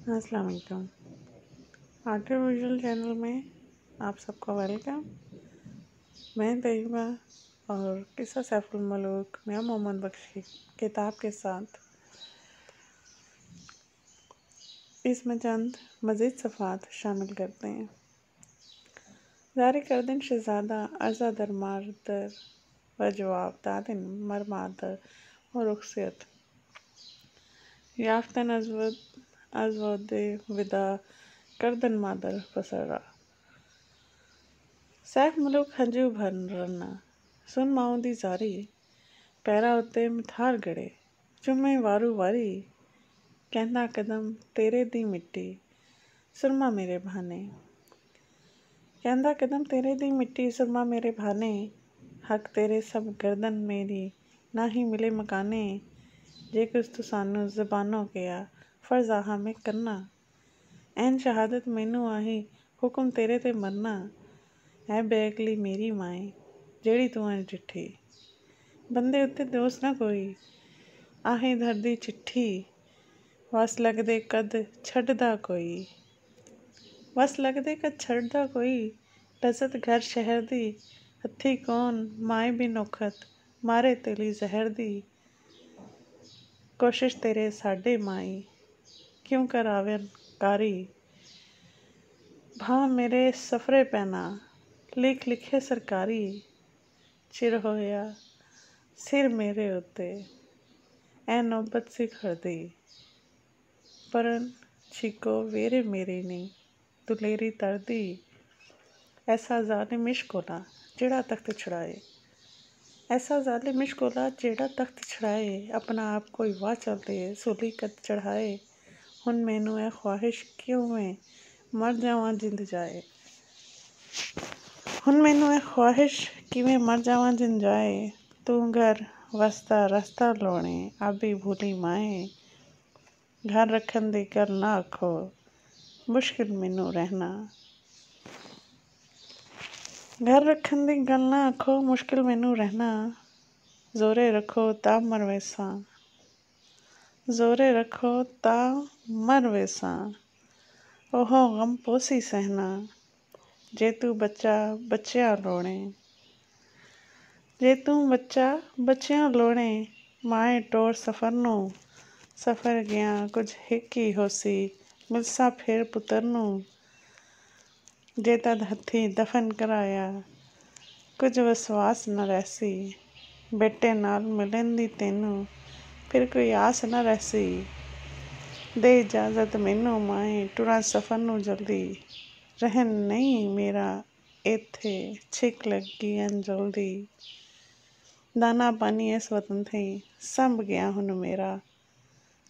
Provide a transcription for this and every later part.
अस्सलाम वालेकुम। Art visual channel में आप सबको वेलकम। मैं तैयबा और किस्सा सैफुल मलूक मियां मोहम्मद बख्शी किताब के साथ इसमें चंद मज़ीद सफ़ात शामिल करते हैं। जारी करदिन शहज़ादा अर्ज़ा दर मारदर व जवाब दादिन मर मादर और रुखसियत याफ्तन अज़वद विदा करदन मादर पसरा सैफ मलूक हंझू भर रन्ना सुन माओ दी जारी पैरा उत्ते मिठार गड़े चुम्मे वारू वारी कहंदा कदम तेरे दी मिट्टी सुरमा मेरे भाने कहंदा कदम तेरे दी मिट्टी सुरमा मेरे भाने हक तेरे सब गर्दन मेरी ना ही मिले मकाने जे कुछ तू सानू ज़बानों किया फर्ज़ आहा में करना ऐन शहादत मैनू आही हुक्म तेरे ते मरना ऐ बेअकली मेरी माए जेड़ी तू अज डिठी बंदे उत्ते दोस ना कोई आहे धरदी चिट्ठी वस लगदे कद छड्डदा कोई वस लगदे कद छड्डदा कोई लज़त घर शहर दी हथी कौन माए भी नौखत मारे तेली जहर दी कोशिश तेरे साडे माई क्यों करावन कारी भां मेरे सफरे पैना लिख लिखे सरकारी चिर होया सिर मेरे उत्ते ऐ नौबत सी खड़दी परन छिको वेरे मेरे नी दुलेरी तरदी ऐसा ज़ालिम इश्क कोला जेड़ा तख्त छड़ाए ऐसा ज़ालिम इश्क कोला जेड़ा तख्त छड़ाए अपना आप कोई वाह चलते सूली कद चढ़ाए हुन मैनू ऐ ख्वाहिश क्यों में मर जावां जिंद जाए हुन मैनू ऐ ख्वाहिश किवें मर जावां जिंद जाए तू घर वसदा रस्ता लोणे आबी भूली माए घर रखन दी गल ना आखो मुश्किल मैनू रहना घर रखन दी गल ना आखो मुश्किल मैनू रहना जोरे रखो ता मर वैसा जोरे रखो ता मर वैसा ओहो गम पोसी सहना जे तू बच्चा बच्चियां लोणे जे तू बच्चा बच्चियां लोणे माए टोर सफ़र नू सफ़र गया कुछ हिक ही होसी मिलसा फिर पुत्र नू जे तद हथी दफन कराया कुछ विश्वास न रहसी बेटे नाल मिलन दी तैनू फिर कोई आस न रहसी दे इजाज़त मैनू माए टुरां सफ़र नू जल्दी रहन नहीं मेरा इत्थे छिक लगी अन जल्दी दाना पानी इस वतन थी संभ गया हुन मेरा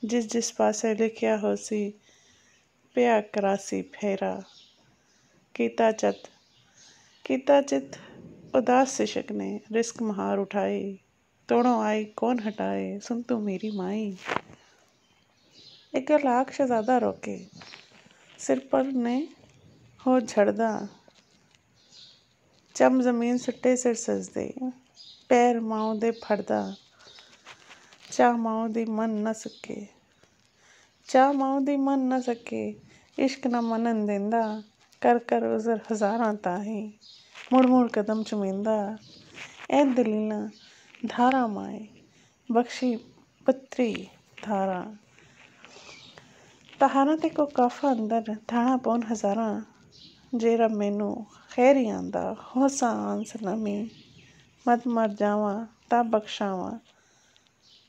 जिस जिस पासे लिखिया होसी पिया करासी फेरा कीता चित उदास सिशक ने रिस्क महार उठाए तोड़ों आई कौन हटाए सुन तू मेरी माई एक गल आख शहजादा रोके सिर पर ने हो झड़दा चम जमीन सुट्टे सिर सजदे पैर माओ दे फड़दा चाह माओ दी मन न सके चाह माओ दी मन न सके इश्क न मनन देंदा कर कर उज़र हज़ारां ताही मुड़ मुड़ कदम चुमेंदा ऐ दलीलां धारा माए बख्शी पत्री धारा तहारां ते को काफा अंदर धाणा पौन हज़ारां जे रब मैनू खैर ही आंदा होसा आंस नमी मत मर जावां ता बख्शावां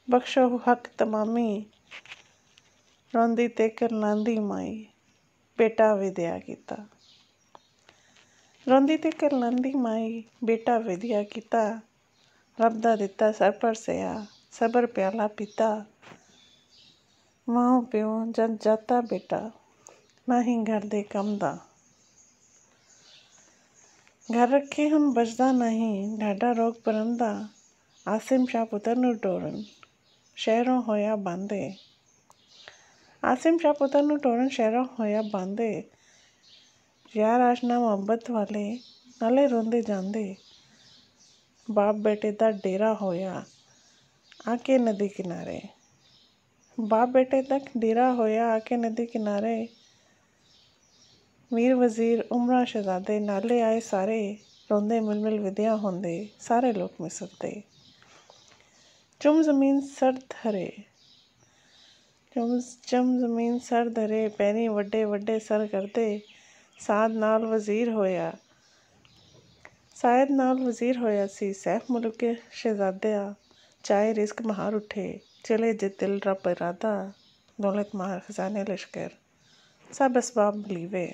बख्शो हक तमामी रोंदी ते करलांदी माई बेटा विद्या कीता रोंदी ते करलांदी माई बेटा विद्या कीता रब दा दिता सर पर सिया सबर प्याला पीता मां प्यो जद जाता बेटा ना ही घर दे कम दा घर रखे हुन बचदा नहीं ढाडा रोग परंदा आसिम शाह पुत्र नू टोरन शहरों होया बांदे आसिम शाह पुत्र नू टोरन शहरों होया बांदे यार आशना मुहब्बत वाले नाले रोंदे जांदे बाप बेटे दा डेरा होया आके नदी किनारे बाप बेटे तक डेरा होया आके नदी किनारे। मीर वजीर उमरा शहजादे नाले आए सारे, रोंदे मिल विद्या होंदे सारे लोग मिसरते। चुम जमीन सर धरे, चुम जमीन सर धरे, पैरी वड्डे वड्डे सर करदे। साद नाल वजीर होया, शायद नाल वजीर होया सी। सैफ मुल्क के शहजादिया चाहे रिस्क महार उठे, चले जे दिल रब इरादा। दौलत मार खजाने लश्कर सब असबाब बलीवे,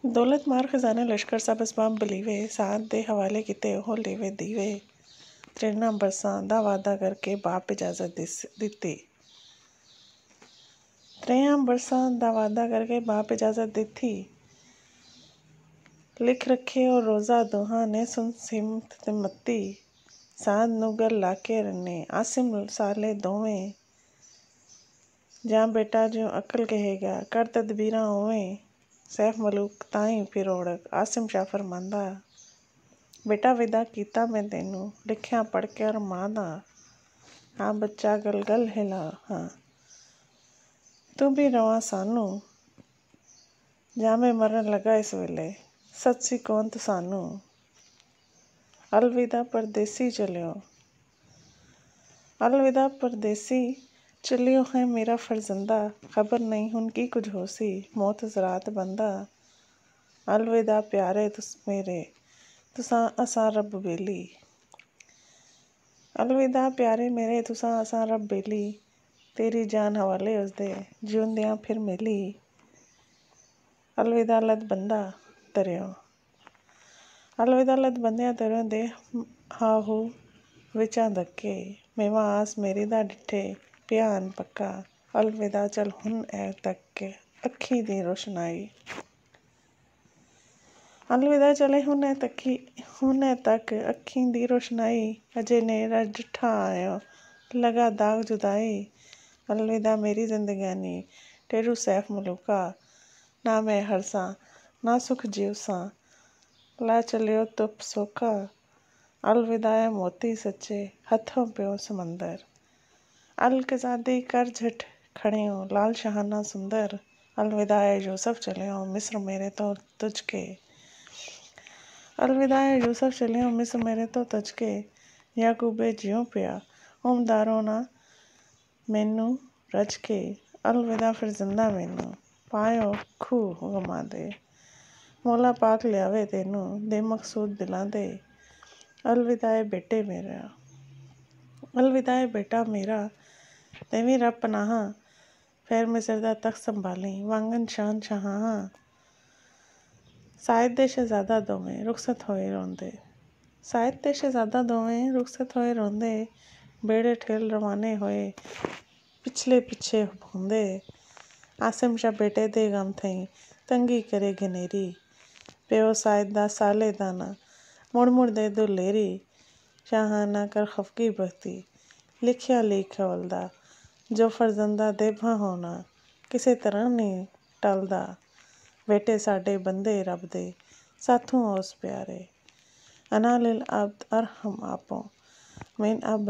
दौलत मार खजाने लश्कर सब असबाब बलीवे। साथ दे हवाले किते ओह लेवे दीवे। 13 बरसां दा वादा करके बाप इजाजत दिती। 13 बरसां दा वादा करके बाप इजाजत दिती। लिख रखे और रोज़ा दोहां ने सुन सिमत ते मत्ती। साध नूगल लाके रन्ने आसिम साले दोवें। जां बेटा ज्यों अकल कहेगा कर तदबीरां उवें। सैफ मलूक ताईं फिर ओड़क आसिम शाह फरमांदा। बेटा विदा कीता मैं तैनू लिखिया पढ़ के अरमांदा। हाँ बच्चा गल गल हिला हाँ तू भी रवां सानू। जामे मरन लगा इस वेले सत सी कौन सानू। अलविदा परदेसी चलियो, अलविदा परदेसी चलियो है मेरा फरजंदा। खबर नहीं हुन की कुछ होसी मौत ज़रात बंदा। अलविदा प्यारे तुस मेरे तुसां असां रब बेली। अलविदा प्यारे मेरे तुसां असां रब बेली। तेरी जान हवाले उसदे जिउंदियां फिर मिली। अलविदा लद बंदा तरियो, अलविदा लद बंदियां तरियो दे हाहू विचां धक्के। मेवा आस मेरी दा डिठे पिया अन पक्का। अलविदा चल हुन ऐ तक के अखी दी रोशनाई। अलविदा चले हुन ऐ तक अखी दी रोशनाई। अजे नेरा डिठा आयो लगा दाग जुदाई। अलविदा मेरी जिंदगानी टेरू सैफ मलूका। ना मैं हरसां ना सुख जीवसां ला चलियो तुप सोका। अलविदा ऐ मोती सच्चे हथों पियो समंदर। अलकज़ादी कर झट खड़ियो लाल शहाना सुंदर। अलविदा ऐ यूसुफ चलियो मिस्र मेरे तो तुझके। अलविदा ऐ यूसुफ चलियो मिस्र मेरे तो तुझके। याकूबे जियों पिया उमदारो ना मैनू रज के। अलविदा फिर जिंदा मैनू पायो खूह गमा दे। मौला पाक लियावे तैनू दे मकसूद दिलां दे। अलविदा ऐ बेटे मेरा, अलविदा ऐ बेटा मेरा तेवीं रब पनाहां। फिर मिस्र दा तख्त संभाली वांगन शान शहां। सायद दे शहजादा दोवें रुखसत होए रोंदे, सायद दे शहजादा दोवें रुखसत होए रोंदे। बेड़े ठेल रवाने होए पिछले पिछे होंदे। आसिम शाह बेटे दे गम थई तंगी करे घनेरी। प्यो सायद दा साले दा ना मुड़ दे दो लेरी। शाहाना कर खफगी बहती लिखिया लीक हवलदा। जो फरजंदा देभा होना किसे तरह नहीं टलदा। बेटे साडे बंदे रब दे साथों ओस प्यारे। अना लिल अब्द अरहम आपो मैन अब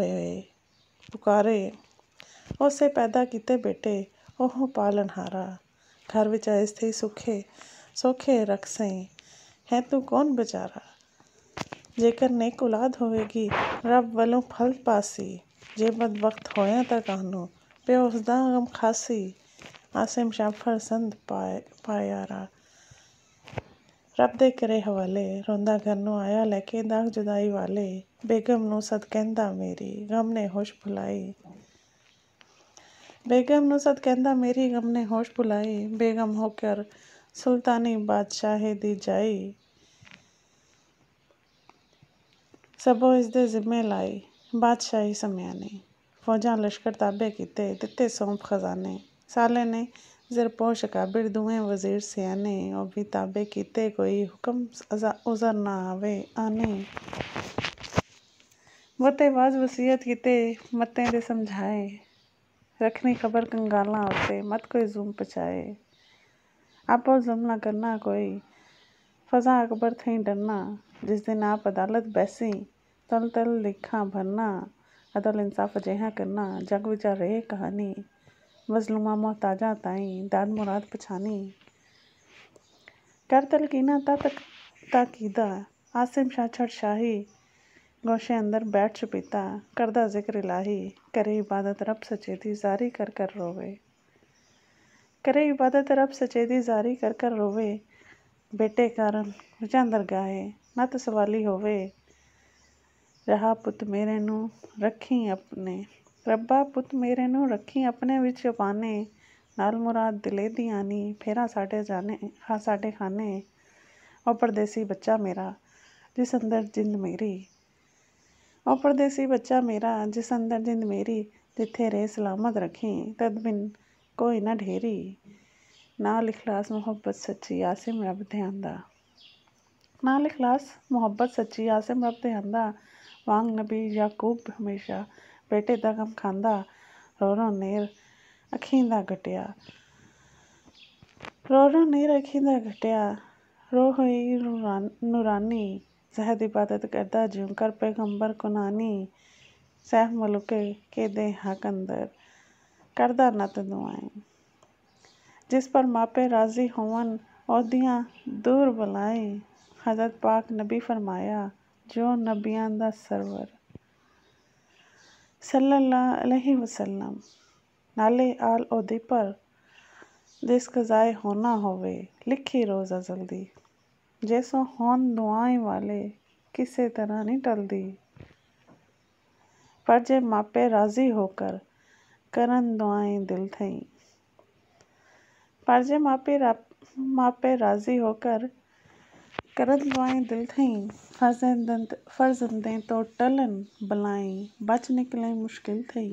पुकारे। उसे पैदा किते बेटे ओह पालनहारा। घर विच आइस थी सुखे सौखे रख सही है तू कौन बेचारा। जेकर नेक औलाद होवेगी रब वलों फल पासी। जे बदबख्त होया तां कानू प्यो उसदा गम खासी। आसिम शाह फरसंद पायारा रब दे करे हवाले। रोंदा घर नूं आया लैके दाग जुदाई वाले। बेगम नूं सद कहंदा मेरी गम ने होश भुलाई। बेगम नूं सद कहंदा मेरी गम ने होश भुलाई। बेगम होकर सुल्तानी बादशाहे दी जाई। सबो इसदे जिम्मे लाई बादशाही सम्याने। फौजां लश्कर ताबे कीते दित्ते सौंप खजाने। साले ने ज़रपोश अकाबिर दुएं वजीर सियाने। ओ भी ताबे कीते कोई हुक्म उज़र ना आने। वते वाज वसीयत कीते मतें दे समझाए। रखनी खबर कंगालां उत्ते मत कोई जुल्म पचाए। आपो जुल्म ना करना कोई फजा अकबर थई डरना। जिस दिन आप अदालत बैसी तल तल लिखा भरना। अदल इंसाफ अजिहा करना जग विच रहे कहानी मजलूमा मोहताजा ताई दाद मुराद पछानी कर तलकीना ताकीदा आसिम शाह छड़ शाही गोशे अंदर बैठ छुपीता करदा जिक्र इलाही करे इबादत रब सचे दी जारी कर रोवे करे इबादत रब सचे दी जारी कर रोवे बेटे कारण विचां दरगाहे नत सवाली होवे रहा पुत मेरे नू रखी अपने रब्बा पुत मेरे नू रखी अपने विच पाने नाल मुराद दिले दी आनी फेरा साडे जाने हाँ साडे खाने ओ परदेसी बच्चा मेरा जिस अंदर जिंद मेरी ओ परदेसी बच्चा मेरा जिस अंदर जिंद मेरी जिथे रे सलामत रखी तद बिन कोई ना ढेरी नाल इखलास मुहब्बत सच्ची आसिम रब दे आंदा नाल इखलास मुहब्बत सच्ची आसिम रब दे आंदा वांग नबी याकूब हमेशा बेटे दा गम खांदा रो नेर अखीं दा घटिया रो नेर अखीं दा घटिया रो होई नूरानी जहद इबादत करदा ज्यों कर पैगंबर को नानी सैफ मलुके के दे हक अंदर करदा नत दुआएं जिस पर मापे राजी होवन ओदियां दूर बुलाए हज़रत पाक नबी फरमाया जो नबियां दा सरवर सल्लल्लाहु अलैहि वसल्लम नाले आल ओदी पर जिस कज़ाए होना होवे लिखी रोज़ अज़ल दी जैसो होन दुआएं वाले किसी तरह नहीं टलदी पर जे मापे राजी होकर करन दुआएं दिल थई पर जे मापे राजी होकर करन दुआएं दिल थई फर्जंदें तो टलन बलाएं बच निकले मुश्किल थई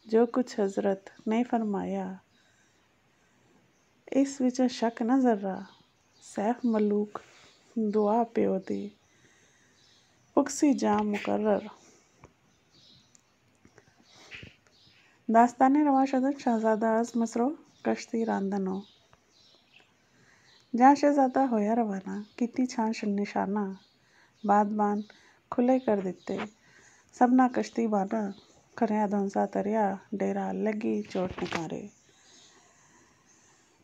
जो कुछ हजरत ने फरमाया इस विच शक न जरा सैफ मलूक दुआ प्यो दी पुक्सी जा मुकर्रर दास्ताने रवाशदत शहजादा अज मसरो कश्ती रांदनो जहाँ शहजादा होया रवाना कीती छां निशाना बान खुले कर दिते सबना कश्ती बाना करया धौंसा तरिया डेरा लगी चोट निकारे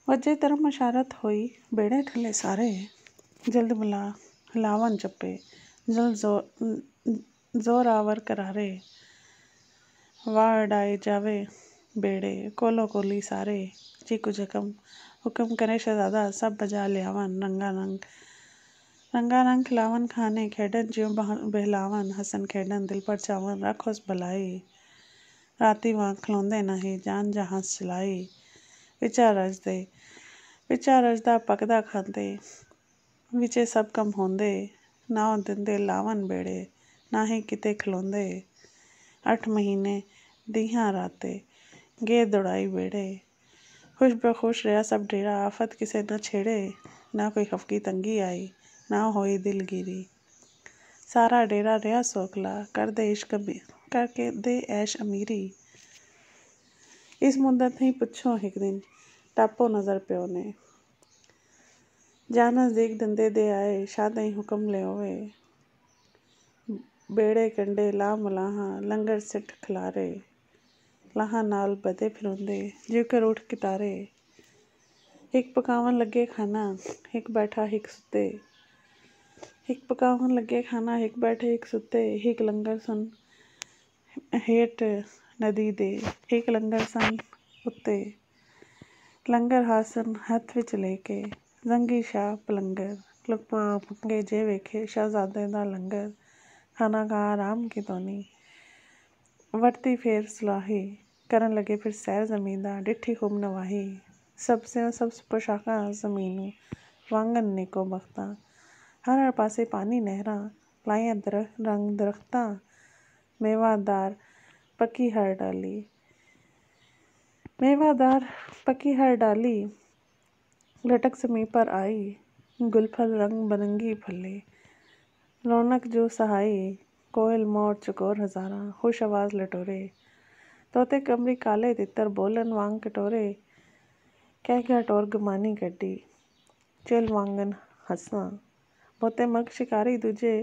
वजे तरफ मशारत हुई बेड़े ठले सारे जल्द बुला लावन चप्पे जल्द जोर आवर करारे वाह डाए जावे बेड़े कोलो कोली सारे जी कुछ हुक्म करे शहजादा सब बजा लियावन रंगा रंग खिलावन खाने खेडन ज्यों बहलावन हसन खेडन दिल पर चावन रखोस भलाई राती वहाँ खलोंदे नहीं जान जहाँ चलाई विचा रजदा पकदा खांदे विचे सब कम होंदे ना दिंदे लावन बेड़े ना ही किते खलोंदे 8 महीने दिहां राते गे दौड़ाई बेड़े खुश बखुश रहा सब डेरा आफत किसे न छेड़े ना कोई खफकी तंगी आई ना होई दिलगिरी सारा डेरा रहा सोखला कर दे इश्क करके दे ऐश अमीरी इस मुद्दत ही पुछो एक दिन टापो नज़र प्यो ने जा नज़दीक दंदे दे आए शादई हुक्म ले होवे बेड़े कंडे ला मलाहा लंगर सिट खिलारे लाहा नाल बदे फिरोंदे जिकर उठ कितारे हिक पकावन लगे खाना हिक बैठा हिक सुते हिक पकावन लगे खाना हिक बैठे हिक सुते हिक लंगर सुन हेठ नदी दे हिक लंगर सन उत्ते लंगर हासन हथ विच लेके जंगी शाह पलंगर लुकमा मंगे जे वेखे शहजादे दा लंगर खाना खा आराम की तोनी वरती फेर सलाही करन लगे फिर सैर जमीन दा डिठी खूब नवाही सबसे सब पोशाकां जमीनू वांगन नेको बख्तां हर पासे पानी नहरां लाइयां रंग दरख्तां मेवादार पक्की हर डाली लटक समी पर आई गुलफल रंग बरंगी फले रौनक जो सहाई कोयल मोर चकोर हजारा खुश आवाज लटोरे तोते कमरी काले तितर बोलन वांग कटोरे कह गया टोर गमानी गड्डी चल वांगन हंसा बोते मग शिकारी दूजे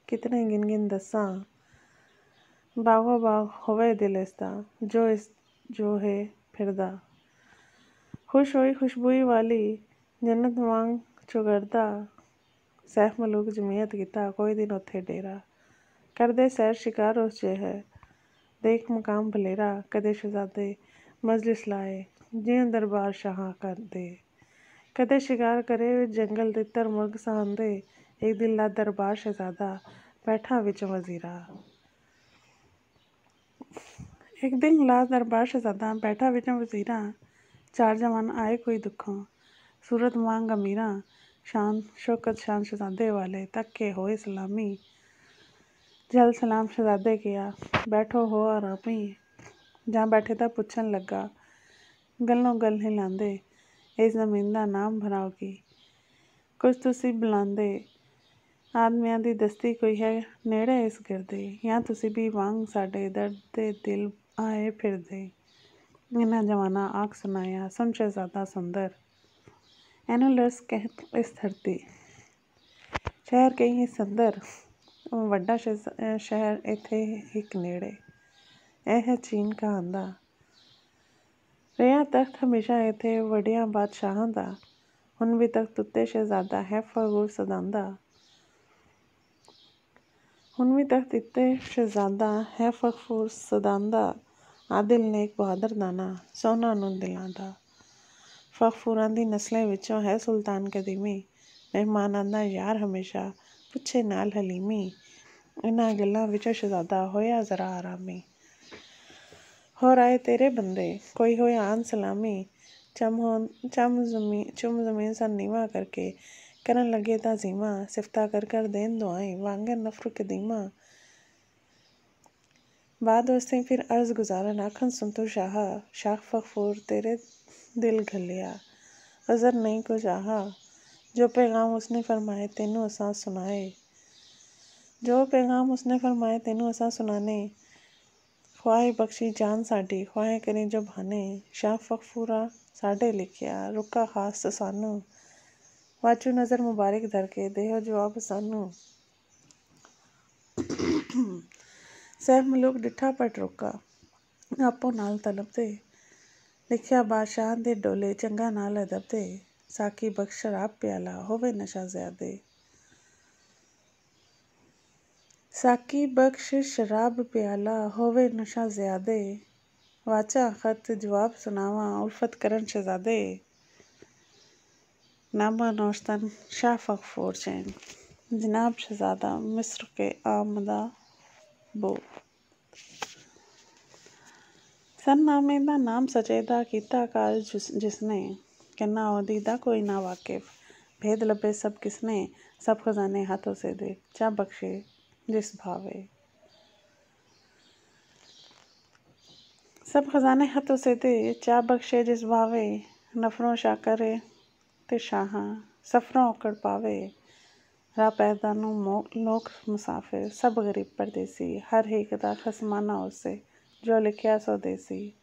कितने गिन गिन दसा ਬਾਗੋ ਬਾਗ ਹੋਵੇ ਦਿਲ ਇਸਦਾ ਜੋ ਹੈ ਫਿਰਦਾ। ਖੁਸ਼ ਹੋਈ ਖੁਸ਼ਬੂਈ ਵਾਲੀ ਜੰਨਤ ਵਾਂਗ ਚੁਗਰਦਾ। ਸੈਫ ਮਲੂਕ ਜਮੀਅਤ ਕੀਤਾ ਕੋਈ ਦਿਨ ਉੱਥੇ ਡੇਰਾ। ਕਰਦੇ ਸੈਰ ਸ਼ਿਕਾਰ ਉਸ 'ਚ ਹੈ ਦੇਖ ਮਕਾਮ ਬਲੇਰਾ। ਕਦੇ ਸ਼ਹਿਜ਼ਾਦੇ ਮਜਲਿਸ ਲਾਏ ਜਿਉਂ ਦਰਬਾਰ ਸ਼ਾਹਾਂ ਕਰਦੇ। ਕਦੇ ਸ਼ਿਕਾਰ ਕਰੇ ਜੰਗਲ ਤਿੱਤਰ ਮੁਰਗ ਸਹਾਂਦੇ। ਇੱਕ ਦਿਨ ਲਾ ਦਰਬਾਰ ਸ਼ਹਿਜ਼ਾਦਾ ਬੈਠਾ ਵਿੱਚ ਵਜ਼ੀਰਾ। ਇੱਕ ਦਿਨ ਲਾ ਦਰਬਾਰ ਸ਼ਹਿਜ਼ਾਦਾ ਬੈਠਾ ਵਿੱਚ ਵਜ਼ੀਰਾ। ਚਾਰ ਜਵਾਨ ਆਏ ਕੋਈ ਦੁੱਖੋਂ ਸੂਰਤ ਵਾਂਗ ਅਮੀਰਾਂ। ਸ਼ਾਨ ਸ਼ੌਕਤ ਸ਼ਾਨ ਸ਼ਹਿਜ਼ਾਦੇ ਵਾਲੇ ਤੱਕ ਕੇ ਹੋਏ ਸਲਾਮੀ। ਜਲ ਸਲਾਮ ਸ਼ਹਿਜ਼ਾਦੇ ਕਿਹਾ ਬੈਠੋ ਹੋ ਆਰਾਮੀ। ਜਾਂ ਬੈਠੇ ਤਾਂ ਪੁੱਛਣ ਲੱਗਾ ਗੱਲੋਂ ਗੱਲ ਹਿਲਾਂਦੇ। ਇਸ ਜ਼ਮੀਨ ਦਾ ਨਾਮ ਭਰਾਓ ਕੀ ਕੁਝ ਤੁਸੀਂ ਬੁਲਾਂਦੇ। ਆਦਮੀਆਂ ਦੀ ਦਸਤੀ ਕੋਈ ਹੈ ਨੇੜੇ ਇਸ ਗਿਰਦੇ। ਜਾਂ ਤੁਸੀਂ ਵੀ ਵਾਂਗ ਸਾਡੇ ਦਰਦ ਦੇ ਦਿਲ ਆਏ ਫਿਰਦੇ। ਇਹਨਾਂ ਜਵਾਨਾਂ ਆਖ ਸੁਣਾਇਆ ਸੁਣ ਸ਼ਹਿਜ਼ਾਦਾ ਸੁੰਦਰ। ਇਹਨੂੰ ਲਰਜ਼ ਕਹਿਤ ਇਸ ਧਰਤੀ ਸ਼ਹਿਰ ਕਹੀ ਇਸ ਅੰਦਰ। ਵੱਡਾ ਸ਼ਹਿਰ ਇੱਥੇ ਇੱਕ ਨੇੜੇ ਇਹ ਹੈ ਚੀਨ ਕਹਾਂਦਾ। ਰਿਹਾ ਤਖਤ ਹਮੇਸ਼ਾ ਇੱਥੇ ਵੱਡਿਆਂ ਬਾਦਸ਼ਾਹਾਂ ਦਾ। ਹੁਣ ਵੀ ਤਖਤ ਉੱਤੇ ਸ਼ਹਿਜ਼ਾਦਾ ਹੈ ਫਖੂਰ ਸਦਾਂਦਾ। ਹੁਣ ਵੀ ਤਖਤ ਉੱਤੇ ਸ਼ਹਿਜ਼ਾਦਾ ਹੈ ਫਖੂਰ ਸਦਾਂਦਾ। ਆਦਿਲ ਨੇਕ ਬਹਾਦਰ ਦਾਨਾ ਸੋਹਣਾ ਨੂੰ ਦਿਲਾਂ ਦਾ। ਫਖੂਰਾਂ ਦੀ ਨਸਲਾਂ ਵਿੱਚੋਂ ਹੈ ਸੁਲਤਾਨ ਕਦੀਮੀ। ਮਹਿਮਾਨਾਂ ਦਾ ਯਾਰ ਹਮੇਸ਼ਾ ਪੁੱਛੇ ਨਾਲ ਹਲੀਮੀ। ਇਹਨਾਂ ਗੱਲਾਂ ਵਿੱਚੋਂ ਸ਼ਹਿਜ਼ਾਦਾ ਹੋਇਆ ਜ਼ਰਾ ਆਰਾਮੀ। ਹੋਰ ਆਏ ਤੇਰੇ ਬੰਦੇ ਕੋਈ ਹੋਇਆ ਆਨ ਸਲਾਮੀ। ਚੁੰਮ ਜ਼ਮੀਨ ਸਰ ਨੀਵਾਂ ਕਰਕੇ ਕਰਨ ਲੱਗੇ ਤਾਜ਼ੀਮਾਂ। ਸਿਫਤਾਂ ਕਰ ਦੇਣ ਦੁਆਏਂ ਵਾਂਗਰ ਨਫਰ ਕਦੀਮਾ। ਬਾਅਦ ਉਸਨੇ ਫਿਰ ਅਰਜ਼ ਗੁਜ਼ਾਰਨ ਆਖਣ ਸੁਣ ਤੂੰ ਸ਼ਾਹ ਫਖੂਰ ਤੇਰੇ ਦਿਲ ਘਲਿਆ ਅਜ਼ਰ ਨਹੀਂ ਕੁਝ ਆਹਾ। ਜੋ ਪੈਗਾਮ ਉਸਨੇ ਫਰਮਾਏ ਤੈਨੂੰ ਅਸਾਂ ਸੁਣਾਏ। ਸੁਣਾਨੇ। ਖੁਆਹੇ ਬਖਸ਼ੀ ਜਾਨ ਸਾਡੀ ਖੁਆਹੇ ਕਰੀ ਜੋ ਭਾਨੇ। ਸ਼ਾਹ ਫਖੂਰਾ ਸਾਡੇ ਲਿਖਿਆ ਰੁਕਾ ਖਾਸ ਸਾਨੂੰ। ਵਾਚੂ ਨਜ਼ਰ ਮੁਬਾਰਕ ਧਰ ਕੇ ਦੇਹੋ ਜਵਾਬ ਸਾਨੂੰ। ਸੈਫ ਮਲੂਕ ਡਿੱਠਾ ਪਟ ਰੁਕਾ ਆਪੋ ਨਾਲ ਤਲਬ ਦੇ। ਲਿਖਿਆ ਬਾਦਸ਼ਾਹ ਦੇ ਡੋਲੇ ਚੰਗਾ ਨਾਲ ਅਦਬ ਦੇ। ਸਾਕੀ ਬਖਸ਼ ਸ਼ਰਾਬ ਪਿਆਲਾ ਹੋਵੇ ਨਸ਼ਾ ਜ਼ਿਆਦੇ। ਸਾਕੀ ਬਖਸ਼ ਸ਼ਰਾਬ ਪਿਆਲਾ ਹੋਵੇ ਨਸ਼ਾ ਜ਼ਿਆਦੇ। ਵਾਚਾ ਖਤ ਜਵਾਬ ਸੁਣਾਵਾਂ ਉਲਫਤ ਕਰਨ ਸ਼ਹਿਜ਼ਾਦੇ। ਨਾਮਾ ਨੌਸ਼ਤਨ ਸ਼ਾਹ ਫਖੂਰ ਚੈਨ ਜਨਾਬ ਸ਼ਹਿਜ਼ਾਦਾ ਮਿਸਰ ਕੇ ਆਮਦਾ ਬੋ। ਸਰਨਾਮੇ ਦਾ ਨਾਮ ਸਚੇਦਾ ਕੀਤਾ ਕਾਜ ਜਿਸਨੇ। ਕਿੰਨਾ ਉਹਦੀ ਦਾ ਕੋਈ ਨਾ ਵਾਕਿਫ ਭੇਦ ਲੱਭੇ ਸਭ ਕਿਸਨੇ। ਸਭ ਖਜ਼ਾਨੇ ਹੱਥ ਉਸੇ ਦੇ ਚਾ ਬਖਸ਼ੇ ਜਿਸ ਭਾਵੇ। ਸਭ ਖਜ਼ਾਨੇ ਹੱਥ ਉਸੇ ਦੇ ਚਾ ਬਖਸ਼ੇ ਜਿਸ ਭਾਵੇ। ਨਫਰੋਂ ਸ਼ਾਕਰੇ ਤੇ ਸ਼ਾਹਾਂ ਸਫਰੋਂ ਔਕੜ ਪਾਵੇ। ਰਾਹ ਪੈਦਾ ਨੂੰ ਲੋਕ ਮੁਸਾਫਿਰ ਸਭ ਗਰੀਬ ਪਰਦੇਸੀ। ਹਰ ਇੱਕ ਦਾ ਖਸਮਾਨਾ ਉਸੇ ਜੋ ਲਿਖਿਆ ਸੋ ਦੇਸੀ।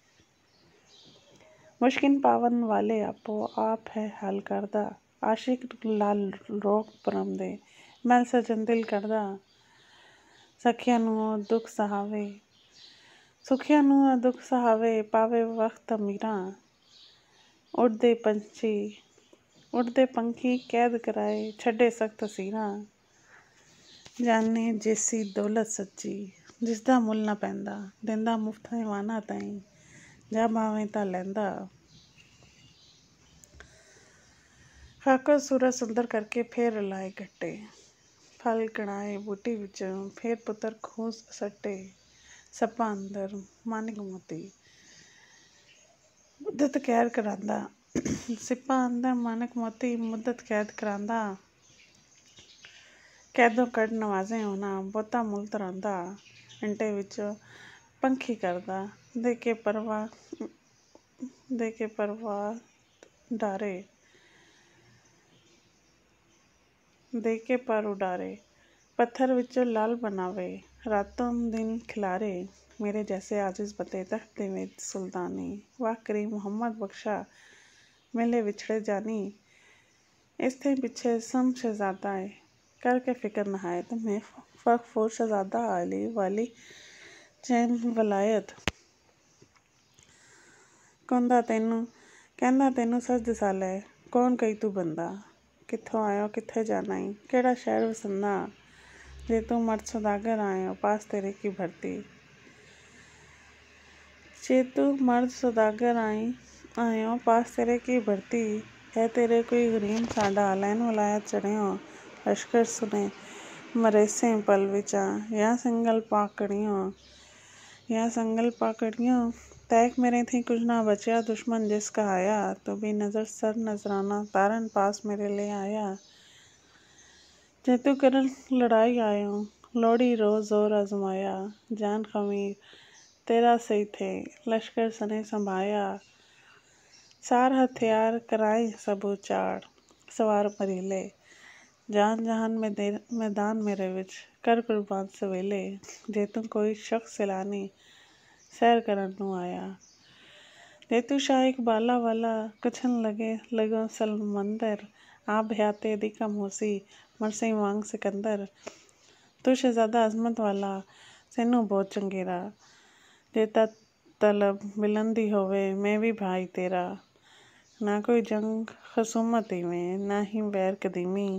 ਮੁਸ਼ਕਿਲ ਪਾਵਨ ਵਾਲੇ ਆਪੋ ਆਪ ਹੈ ਹੱਲ ਕਰਦਾ। ਆਸ਼ਿਕ ਲਾਲ ਰੋਕ ਪਰਮਦੇ ਮੈਲ ਸਜਨ ਦਿਲ ਕਰਦਾ। ਸੁਖੀਆਂ ਨੂੰ ਦੁੱਖ ਸਹਾਵੇ ਪਾਵੇ ਵਕਤ ਅਮੀਰਾਂ। ਉੱਡਦੇ ਪੰਛੀ ਕੈਦ ਕਰਾਏ ਛੱਡੇ ਸਖਤ ਅਸੀਰਾਂ। ਜਾਨੇ ਜੈਸੀ ਦੌਲਤ ਸੱਚੀ ਜਿਸਦਾ ਮੁੱਲ ਨਾ ਪੈਂਦਾ। ਦਿੰਦਾ ਮੁਫਤ ਹੈਵਾਨਾਂ ਤਾਈਂ ਜਾ ਭਾਵੇਂ ਤਾਂ ਲੈਂਦਾ। ਖਾਕੋ ਸੂਰਤ ਸੁੰਦਰ ਕਰਕੇ ਫੇਰ ਰਲਾਏ ਗੱਟੇ। ਫਲ ਕਣਾਏ ਬੂਟੀ ਵਿੱਚੋਂ ਫੇਰ ਪੁੱਤਰ ਖੂਹ ਸੱਟੇ। ਸੱਪਾਂ ਅੰਦਰ ਮਾਨਿਕ ਮੋਤੀ ਮੁੱਦਤ ਕੈਦ ਕਰਾਂਦਾ। ਸਿੱਪਾਂ ਅੰਦਰ ਮਾਨਕ ਮੋਤੀ ਮੁੱਦਤ ਕੈਦ ਕਰਾਂਦਾ। ਕੈਦੋਂ ਕੱਢ ਨਵਾਜ਼ੇ ਉਹਨਾਂ ਬਹੁਤਾ ਮੁੱਲ ਧਰਾਂਦਾ। ਅੰਟੇ ਵਿੱਚੋਂ ਪੰਖੀ ਕਰਦਾ ਦੇ ਕੇ ਪਰਵਾਰ ਉਡਾਰੇ। ਪੱਥਰ ਵਿੱਚੋਂ ਲਾਲ ਬਣਾਵੇ ਰਾਤੋਂ ਦਿਨ ਖਿਲਾਰੇ। ਮੇਰੇ ਜੈਸੇ ਆਜਿਜ਼ ਬੰਦੇ ਤਖਤ ਦੇਵੇਂ ਸੁਲਤਾਨੀ। ਵਾਹ ਕਰੀਮ ਮੁਹੰਮਦ ਬਖਸ਼ਾ ਮਿਲੇ ਵਿਛੜੇ ਜਾਨੀ। ਇਸਦੇ ਪਿੱਛੇ ਸਮ ਸ਼ਹਿਜ਼ਾਦਾ ਏ ਕਰਕੇ ਫਿਕਰ ਨਹਾਇਤ। ਮੈਂ ਫਖੂਰ ਸ਼ਹਿਜ਼ਾਦਾ ਆਲੀ ਵਾਲੀ चैन वलायत ਕਹਿੰਦਾ ਤੈਨੂੰ ਸੱਚ ਦਿਸਾ ਲੈ ਕੌਣ ਕਹੀ ਤੂੰ ਬੰਦਾ ਕਿੱਥੋਂ ਆਇਓ ਕਿੱਥੇ ਜਾਣਾ ਈ ਕਿਹੜਾ ਸ਼ਹਿਰ ਵਸੰਦਾ ਜੇ ਤੂੰ ਮਰਦ ਸੌਦਾਗਰ ਆਇਓ ਪਾਸ ਤੇਰੇ ਕੀ ਭਰਤੀ ਜੇ ਤੂੰ ਮਰਦ ਸੌਦਾਗਰ ਆਇਓ ਪਾਸ ਤੇਰੇ ਕੀ ਭਰਤੀ ਹੈ ਤੇਰੇ ਕੋਈ ਗਰੀਮ ਸਾਡਾ ਲੈਣ ਵਲਾਇਤ ਚੜਿਓ ਲਸ਼ਕਰ ਸੁਨੇ ਮਰੇਸੇ ਪਲ ਵਿਚਾਂ या संगल पाकड़ियों तैक मेरे थी कुछ ना बचा दुश्मन जिसका आया तो भी नज़र सर नजराना तारन पास मेरे ले आया जे तू करन लड़ाई आयो लोड़ी रोज जोर आजमाया जान खमीर तेरा सही थे लश्कर सने संभाया सार हथियार कराए सब उचाड़ सवार मरीले जान जहान में मैदान मेरे विच कर कुर्बान सवेले जे तू कोई शख्स सैलानी सैर करन नू आया जे तू शाह इकबाला वाला कछन लगो सलमंदर आप हयाते दी कम होसी मरसे वांग सिकंदर तू शहजादा अजमत वाला सैनू बहुत चंगेरा जेता तलब मिलंदी होवे मैं भी भाई तेरा ना कोई जंग खसूमत में ना ही बैर कदीमी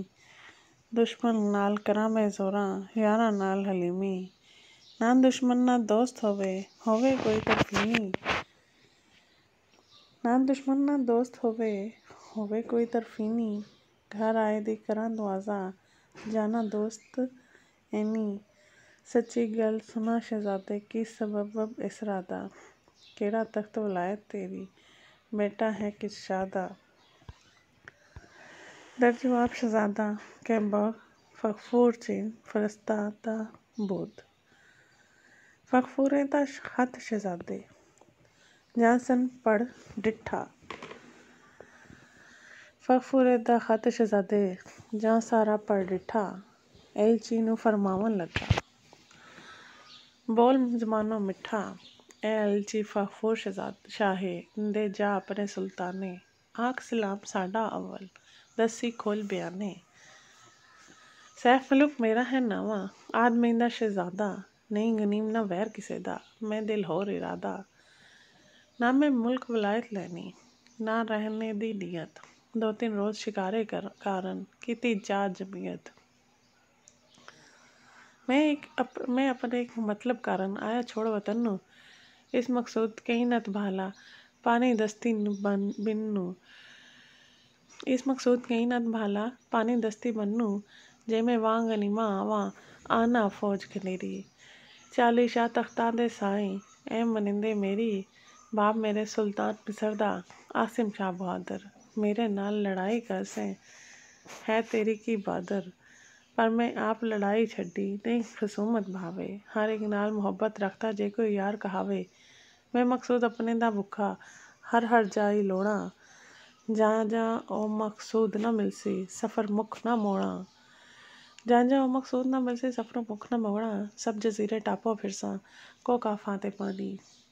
दुश्मन नाल करा मैं जोरा यारा नाल हलीमी ना दुश्मन ना दोस्त होवे कोई तरफीनी ना दुश्मन ना दोस्त होवे कोई तरफीनी घर आए दी करा दुआजा जाना दोस्त एनी सच्ची गल सुना शहजादे की सबब इसरादा केड़ा तख्त वलायत तेरी बेटा है किस शादा दर जवाब शहजादा के बाग फगफूर चीन फरिश्ता बुध फगफूरे दा खत शहजादे जानसन पढ़ डिठा फगफूरे दा खत शहजादे जां सारा पढ़ डिठा एलची नू फरमावन लगा बोल जमानो मिठा ए एलची फगफूर शाहे दे जा अपने सुल्ताने आख सलाम साडा अव्वल दसी खोल बयाने सैफ मलुक मेरा है नावा आदमी दा शहजादा नहीं गनीम ना वैर किसे दा मैं दिल होर इरादा ना मैं मुल्क वलायत लैनी ना रहने दी नीयत 2-3 रोज शिकारे कारण कीती जा जमीयत मैं अपने एक मतलब कारण आया छोड़ वतन नू इस मकसूद कहीं नत भाला पानी दस्ती बिन्नू इस मकसूद कहीं नत भाला पानी दस्ती बन्नू जे मैं वांग गनीमा आवा आना फौज खनेरी 40 शाह तख्तां दे साई ए मनिंदे मेरी बाप मेरे सुल्तान पिसरदा आसिम शाह बहादुर मेरे नाल लड़ाई कर से है तेरी की बादर पर मैं आप लड़ाई छड्डी नहीं खसूमत भावे हर एक नाल मुहब्बत रखता जे कोई यार कहावे मैं मकसूद अपने दा भुखा हर जाई लोड़ा जा ओ मकसूद न मिलसी सफ़र मुख न मोड़ा जा ओ मकसूद न मिलसी सफ़र मुख न मोड़ा सब जजीरे टापो फिरसा को काफां ते पानी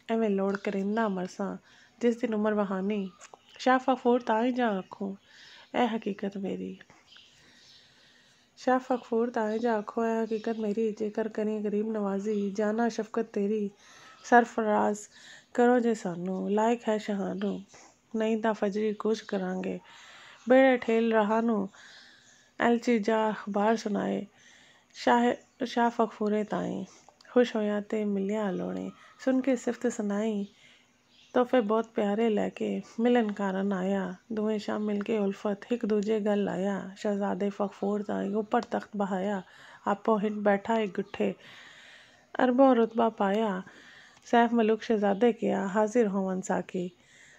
एवें लोड़ करिंदा मरसा जिस दिन उम्र बहानी शाह फगफूर ताई जा आखूं ए हकीकत मेरी शाह फगफूर ताई जा आखो ए हकीकत मेरी जेकर करी गरीब नवाजी जाना शफकत तेरी सरफराज करो जे सानू लायक है शहानू नहीं ता फजरी कुछ करांगे बेड़े ठेल रहा नू एलची जा अखबार सुनाए शाह फगफूरे ताई खुश होया ते मिलिया लोने सुन के सिफत सुनाई तोहफे बहुत प्यारे लैके मिलन कारण आया दुएं शाह मिलके उल्फत हिक दूजे गल लाया शहजादे फगफूर ताई ऊपर तख्त बहाया आपो हिट बैठा एक गुट्ठे अरबों रुतबा पाया सैफ मलुक शहजादे किया हाजिर होवन साकी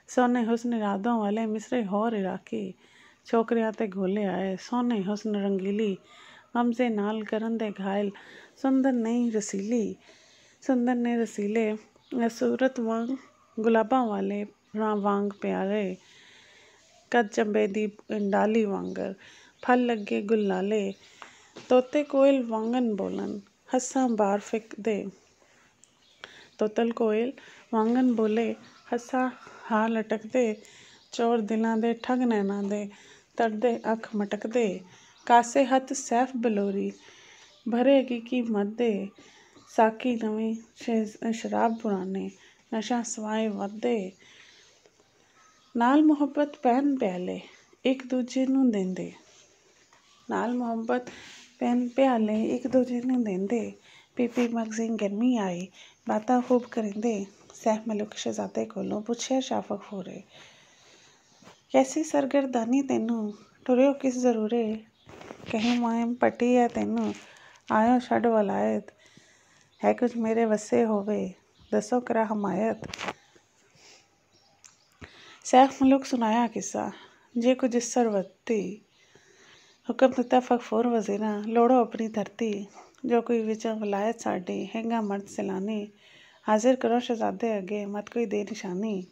सोने हुस्न इरादों वाले मिसरे होर इराकी छोकरियां ते घोले आए सोने हुस्न रंगीली गमजे नाल करन दे घायल सुंदर ने रसीले सूरत वांग गुलाबां वाले वांग प्यारे कद चंबे दी डाली वांगर फल लगे गुलाले तोते कोयल वांगन बोलन हस्सां बार फिक दे तोतल कोयल वांगन बोले हस्सा हार लटकदे चोर दिलां दे ठग नैना दे तरदे अख मटकदे कासे हथ सैफ बलोरी भरेगी की मत दे ਸਾਕੀ ਨਵੀਂ ਸ਼ਰਾਬ ਪੁਰਾਣੇ, ਨਸ਼ਾ ਸਵਾਏ ਵੱਧਦੇ। ਨਾਲ ਮੁਹੱਬਤ ਪੈਨ ਪਿਆਲੇ ਇੱਕ ਦੂਜੇ ਨੂੰ ਦਿੰਦੇ, ਨਾਲ ਮੁਹੱਬਤ ਪੈਨ ਪਿਆਲੇ ਇੱਕ ਦੂਜੇ ਨੂੰ ਦਿੰਦੇ। ਪੀਪੀ ਮਗਜ਼ੀਨ ਗਰਮੀ ਆਈ, ਬਾਤਾਂ ਖੂਬ ਕਰਿੰਦੇ। ਸੈਫ ਮਲੂਕ ਸ਼ਹਿਜ਼ਾਦੇ ਕੋਲੋਂ ਪੁੱਛਿਆ ਸ਼ਾਫਕ ਫੂਰੇ, ਕੈਸੀ ਸਰਗਰਦਾਨੀ ਤੈਨੂੰ, ਟੁਰਿਓ ਕਿਸ ਜ਼ਰੂਰੇ। ਕਹੀਂ ਮੁਹਿੰਮ ਪੱਟੀ ਹੈ ਤੈਨੂੰ, ਆਇਓ ਛੱਡ ਵਲਾਇਤ, ਹੈ ਕੁਝ ਮੇਰੇ ਵੱਸੇ ਹੋਵੇ, ਦੱਸੋ ਕਰਾਂ ਹਮਾਇਤ। ਸੈਫ ਮਲੂਕ ਸੁਣਾਇਆ ਕਿੱਸਾ, ਜੇ ਕੁਝ ਸਰਵਤੀ, ਹੁਕਮ ਦਿੱਤਾ ਫਗਫੂਰ ਵਜ਼ੀਰਾਂ, ਲੋੜੋ ਆਪਣੀ ਧਰਤੀ। ਜੋ ਕੋਈ ਵਿਚੋਂ ਵਲਾਇਤ ਸਾਡੀ, ਹੈਗਾ ਮਰਦ ਸੈਲਾਨੀ, ਹਾਜ਼ਿਰ ਕਰੋ ਸ਼ਹਿਜ਼ਾਦੇ ਅੱਗੇ, ਮਤ ਕੋਈ ਦੇ ਨਿਸ਼ਾਨੀ।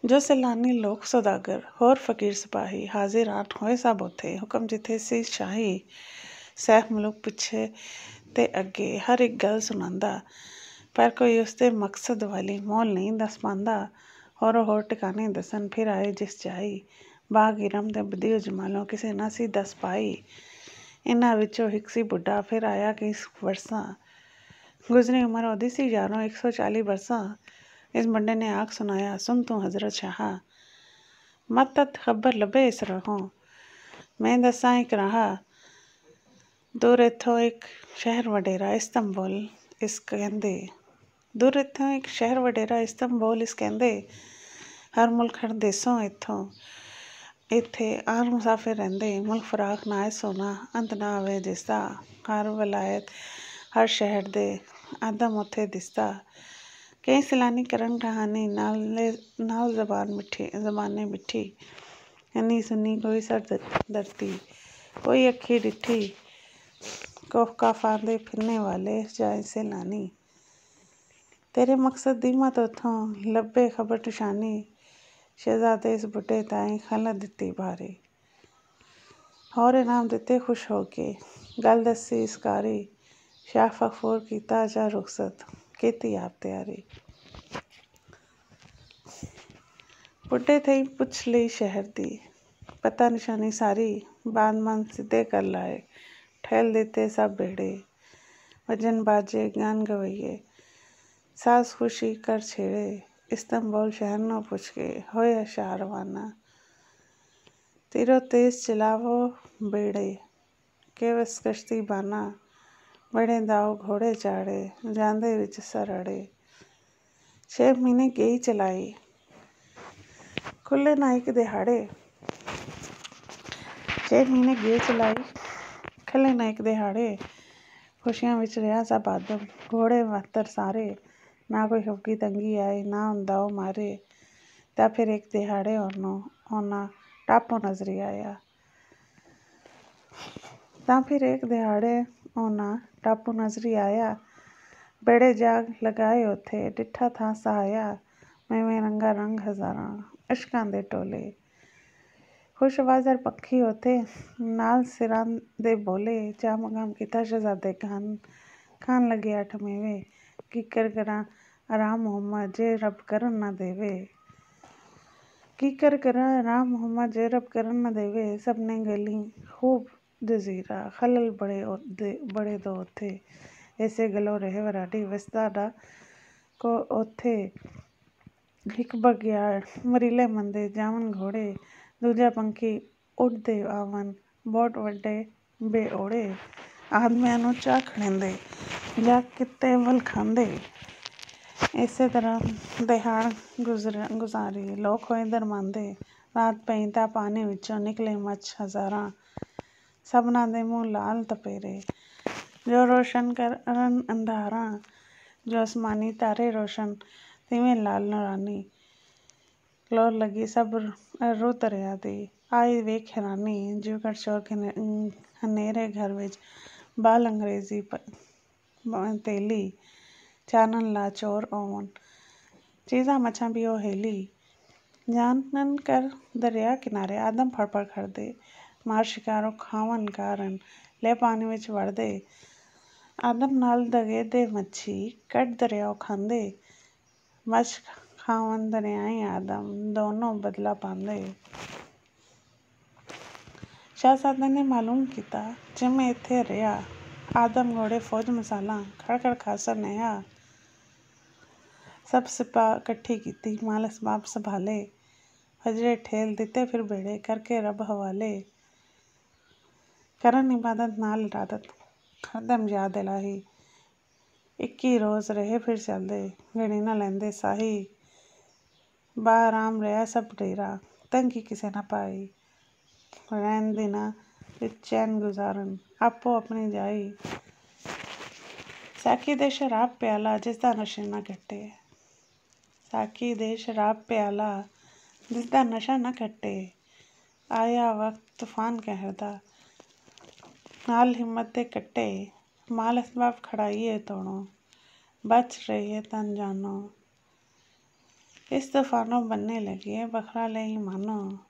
ਜੋ ਸੈਲਾਨੀ ਲੋਕ ਸੌਦਾਗਰ, ਹੋਰ ਫਕੀਰ ਸਿਪਾਹੀ, ਹਾਜ਼ਿਰ ਆਣ ਹੋਏ ਸਭ ਉੱਥੇ, ਹੁਕਮ ਜਿੱਥੇ ਸੀ ਸ਼ਾਹੀ। ਸੈਫ ਮਲੂਕ ਪਿੱਛੇ ਤੇ ਅੱਗੇ ਹਰ ਇੱਕ ਗੱਲ ਸੁਣਾਉਂਦਾ, ਪਰ ਕੋਈ ਉਸਦੇ ਮਕਸਦ ਵਾਲੀ ਮੋਲ ਨਹੀਂ ਦੱਸ ਪਾਉਂਦਾ। ਹੋਰ ਟਿਕਾਣੇ ਦੱਸਣ ਫਿਰ ਆਏ ਜਿਸ ਜਾਈ, ਬਾਗ ਇਰਮ ਤੇ ਬਦੀਓ ਜਮਾਲੋਂ ਕਿਸੇ ਨਾ ਸੀ ਦੱਸ ਪਾਈ। ਇਹਨਾਂ ਵਿੱਚੋਂ ਇੱਕ ਸੀ ਬੁੱਢਾ, ਫਿਰ ਆਇਆ ਕਈ ਵਰਸਾਂ, ਗੁਜ਼ਰੀ ਉਮਰ ਉਹਦੀ ਸੀ ਯਾਰੋਂ 140 ਬਰਸਾਂ। ਇਸ ਬੰਦੇ ਨੇ ਆਖ ਸੁਣਾਇਆ, ਸੁਣ ਤੂੰ ਹਜ਼ਰਤ ਸ਼ਾਹ, ਮਤ ਖਬਰ ਲੱਭੇ ਇਸ ਰਾਹੋਂ, ਮੈਂ ਦੱਸਾਂ ਇੱਕ ਰਾਹ। ਦੂਰ ਇੱਥੋਂ ਇੱਕ ਸ਼ਹਿਰ ਵਡੇਰਾ ਇਸਤੰਬੁਲ ਇਸ ਕਹਿੰਦੇ, ਦੂਰ ਇੱਥੋਂ ਇੱਕ ਸ਼ਹਿਰ ਵਡੇਰਾ ਇਸਤੰਬੁਲ ਇਸ ਕਹਿੰਦੇ। ਹਰ ਮੁਲਕ ਹਰ ਦੇਸੋਂ ਇੱਥੋਂ ਇੱਥੇ ਆਨ ਮੁਸਾਫਿਰ ਰਹਿੰਦੇ, ਮੁਲਕ ਫਰਾਖ ਨਾ ਸੋਨਾ ਅੰਤ ਨਾ ਆਵੇ ਜਿਸਦਾ। ਹਰ ਵਲਾਇਤ ਹਰ ਸ਼ਹਿਰ ਦੇ ਆਦਮ ਉੱਥੇ ਦਿਸਦਾ, ਕਈ ਸੈਲਾਨੀ ਕਰਨ ਕਹਾਣੀ, ਨਾਲ ਜ਼ਬਾਨੇ ਮਿੱਠੀ। ਇੰਨੀ ਸੁਣੀ ਕੋਈ ਸਰ ਧਰਤੀ, ਕੋਈ ਅੱਖੀ ਡਿੱਠੀ, ਕੋਫ ਆਂਦੇ ਫਿਰਨੇ ਵਾਲੇ ਜਾਏ ਸੈਲਾਨੀ। ਤੇਰੇ ਮਕਸਦ ਦੀ ਮਤ ਉੱਥੋਂ ਲੱਭੇ ਖਬਰ ਨਿਸ਼ਾਨੀ। ਸ਼ਹਿਜ਼ਾਦੇ ਇਸ ਬੁੱਢੇ ਤਾਈਂ ਖਲਤ ਦਿੱਤੀ ਭਾਰੀ, ਹੋਰ ਇਨਾਮ ਦਿੱਤੇ ਖੁਸ਼ ਹੋ ਕੇ, ਗੱਲ ਦੱਸੀ ਇਸ ਕਾਰੀ। ਸ਼ਾਹ ਫਗਫੂਰ ਕੀਤਾ ਜਾ ਰੁਖਸਤ, ਕੀਤੀ ਆਪ ਤਿਆਰੀ। ਬੁੱਢੇ ਥਈ ਪੁੱਛ ਲਈ ਸ਼ਹਿਰ ਦੀ, ਪਤਾ ਨਿਸ਼ਾਨੀ ਸਾਰੀ। ਬਾਂਦਮਾਨ ਸਿੱਧੇ ਕਰ ਲਾਏ, ਠਹਿਲ ਦਿੱਤੇ ਸਭ ਬੇੜੇ, ਵਜਨ ਬਾਜੇ ਗਾਨ ਗਵਈਏ, ਸਾਜ਼ ਖੁਸ਼ੀ ਕਰ ਛੇੜੇ। ਇਸਤੰਬੁਲ ਸ਼ਹਿਰ ਨੂੰ ਪੁੱਛ ਕੇ ਹੋਏ ਸ਼ਾਹ ਰਵਾਨਾ, ਤੀਰੋ ਤੇਜ਼ ਚਲਾਵੋ ਬੇੜੇ, ਕੇਵਸ ਕਸ਼ਤੀ ਬਾਨਾ। ਬੜੇ ਦਾਓ ਘੋੜੇ ਚਾੜੇ, ਜਾਂਦੇ ਵਿੱਚ ਸਰ ਅੜੇ, 6 ਮਹੀਨੇ ਗਈ ਚਲਾਈ, ਖੁੱਲੇ ਨਾ ਇੱਕ ਦਿਹਾੜੇ। 6 ਮਹੀਨੇ ਗਈ ਚਲਾਈ, ਖੁੱਲੇ ਨਾ ਇੱਕ ਦਿਹਾੜੇ। ਖੁਸ਼ੀਆਂ ਵਿੱਚ ਰਿਹਾ ਸਭ ਆਦਮ, ਘੋੜੇ ਮਾਤਰ ਸਾਰੇ, ਨਾ ਕੋਈ ਹਫਕੀ ਤੰਗੀ ਆਈ, ਨਾ ਦਾਓ ਮਾਰੇ। ਤਾਂ ਫਿਰ ਇੱਕ ਦਿਹਾੜੇ ਉਹਨਾਂ ਟਾਪੂ ਨਜ਼ਰੀ ਆਇਆ, ਤਾਂ ਫਿਰ ਇੱਕ ਦਿਹਾੜੇ ਉਹਨਾਂ ਟਾਪੂ ਨਜ਼ਰੀ ਆਇਆ। ਬੇੜੇ ਜਾਗ ਲਗਾਏ ਉੱਥੇ, ਡਿੱਠਾ ਥਾਂ ਸਹਾਇਆ, ਮੈਵੇਂ ਰੰਗਾ ਰੰਗ ਹਜ਼ਾਰਾਂ, ਅਸ਼ਕਾਂ ਦੇ ਟੋਲੇ। ਖੁਸ਼ ਆਵਾਜ਼ਰ ਪੱਖੀ ਉੱਥੇ, ਨਾਲ ਸਿਰਾਂ ਦੇ ਬੋਲੇ। ਚਾਮ ਗਮ ਕੀਤਾ ਸ਼ਹਿਜ਼ਾਦੇ ਖਾਣ ਲੱਗੇ ਅੱਠ ਮੇਵੇ, ਕਿਕਰ ਕਰਾਂ ਆਰਾਮ ਮੁਹੰਮਦ ਜੇ ਰੱਬ ਕਰਨ ਨਾ ਦੇਵੇ। ਕਿਕਰ ਕਰਾਂ ਆਰਾਮ ਮੁਹੰਮਦ ਜੇ ਰੱਬ ਕਰਨ ਨਾ ਦੇਵੇ। ਸਭ ਨੇ ਗਲੀ ਖੂਬ ਜਜ਼ੀਰਾ, ਖਲਲ ਬੜੇ ਦੋ ਉੱਥੇ, ਇਸੇ ਗੱਲੋਂ ਰਹੇ ਵਰਾਡੀ ਵਸਦਾ ਦਾ ਕੋ ਉੱਥੇ। ਇੱਕ ਬਘਿਆੜ ਮਰੀਲੇ ਮੰਦੇ ਜਾਵਨ ਘੋੜੇ, ਦੂਜਾ ਪੰਖੀ ਉੱਡਦੇ ਆਵਨ ਬਹੁਤ ਵੱਡੇ ਬੇਓੜੇ। ਆਦਮੀਆਂ ਨੂੰ ਚਾਹ ਖੜੇਂਦੇ, ਜਾਂ ਕਿੱਤੇ ਵੱਲ ਖਾਂਦੇ। ਇਸੇ ਤਰ੍ਹਾਂ ਦਿਹਾੜ ਗੁਜ਼ਾਰੀ, ਲੋਕ ਹੋਏ ਦਰਮਾਂਦੇ। ਰਾਤ ਪਈ ਤਾਂ ਪਾਣੀ ਵਿੱਚੋਂ ਨਿਕਲੇ ਮੱਛ ਹਜ਼ਾਰਾਂ, ਸਭਨਾਂ ਦੇ ਮੂੰਹ ਲਾਲ ਤਪੇਰੇ। ਜੋ ਰੋਸ਼ਨ ਕਰਨ ਅੰਧਾਰਾਂ, ਜੋ ਅਸਮਾਨੀ ਤਾਰੇ ਰੋਸ਼ਨ, ਤਿਵੇਂ ਲਾਲ ਨੂਰਾਨੀ। ਲੋਰ ਲੱਗੀ ਸਭ ਰੂਹ ਦਰਿਆ ਦੀ, ਆਈ ਵੇਖ ਹੈਰਾਨੀ। ਜਿਉਂ ਕਰ ਚੋਰ ਹਨੇਰੇ ਘਰ ਵਿੱਚ, ਬਾਲ ਅੰਗਰੇਜ਼ੀ ਤੇਲੀ, ਚਾਨਣ ਲਾ ਚੋਰ ਆਵਣ, ਚੀਜ਼ਾਂ ਮੱਛਾਂ ਵੀ ਉਹ ਹੇਲੀ। ਜਾਨਨ ਕਰ ਦਰਿਆ ਕਿਨਾਰੇ, ਆਦਮ ਫੜ ਖੜਦੇ, ਮਾਰ ਸ਼ਿਕਾਰੋਂ ਖਾਵਨ ਕਾਰਨ ਲੈ ਪਾਣੀ ਵਿੱਚ ਵੜਦੇ। ਆਦਮ ਨਾਲ ਦਗੇਦੇ ਮੱਛੀ, ਕੱਢ ਦਰਿਆਓ ਖਾਂਦੇ, ਮੱਛ ਖਾਵਨ ਦਰਿਆਈ ਆਦਮ, ਦੋਨੋਂ ਬਦਲਾ ਪਾਂਦੇ। ਸ਼ਹਿਜ਼ਾਦੇ ਨੇ ਮਾਲੂਮ ਕੀਤਾ, ਜਿਵੇਂ ਇੱਥੇ ਰਿਹਾ ਆਦਮ ਘੋੜੇ ਫੌਜ ਮਸਾਲਾ ਖੜ ਖਾਸਰ ਨੇਹਾ ਸਭ ਸਿਪਾਹ ਇਕੱਠੀ ਕੀਤੀ ਮਾਲ ਅਸਬਾਬ ਸੰਭਾਲੇ ਹਜਰੇ ਠੇਲ ਦਿੱਤੇ ਫਿਰ ਬੇੜੇ ਕਰਕੇ ਰੱਬ ਹਵਾਲੇ ਕਰਨ ਇਬਾਦਤ ਨਾਲ ਇਰਾਦਤ ਹਰਦਮ ਯਾਦ ਇਲਾਹੀ 21 ਰੋਜ਼ ਰਹੇ ਫਿਰ ਚੱਲਦੇ ਗਣੀ ਨਾ ਲੈਂਦੇ ਸਾਹੀ ਬਾਰਾਮ ਰਿਹਾ ਸਭ ਡੇਰਾ ਤੰਗੀ ਕਿਸੇ ਨਾ ਪਾਈ ਰਹਿਣ ਦਿਨਾਂ ਵਿੱਚ ਚੈਨ ਗੁਜ਼ਾਰਨ ਆਪੋ ਆਪਣੀ ਜਾਈ ਸਾਕੀ ਦੇ ਸ਼ਰਾਬ ਪਿਆਲਾ ਜਿਸਦਾ ਨਸ਼ਾ ਨਾ ਕੱਟੇ ਸਾਕੀ ਦੇ ਸ਼ਰਾਬ ਪਿਆਲਾ ਜਿਸਦਾ ਨਸ਼ਾ ਨਾ ਕੱਟੇ ਆਇਆ ਵਕਤ ਤੂਫਾਨ ਕਹਿਰ ਦਾ ਨਾਲ ਹਿੰਮਤ ਦੇ ਕੱਟੇ ਮਾਲ ਅਸਬਾਬ ਖੜਾਈਏ ਤੋੜੋ ਬਚ ਰਹੀਏ ਤਨ ਜਾਨੋ इस तूफानों बनने लगी है बखरा ले ही मानो।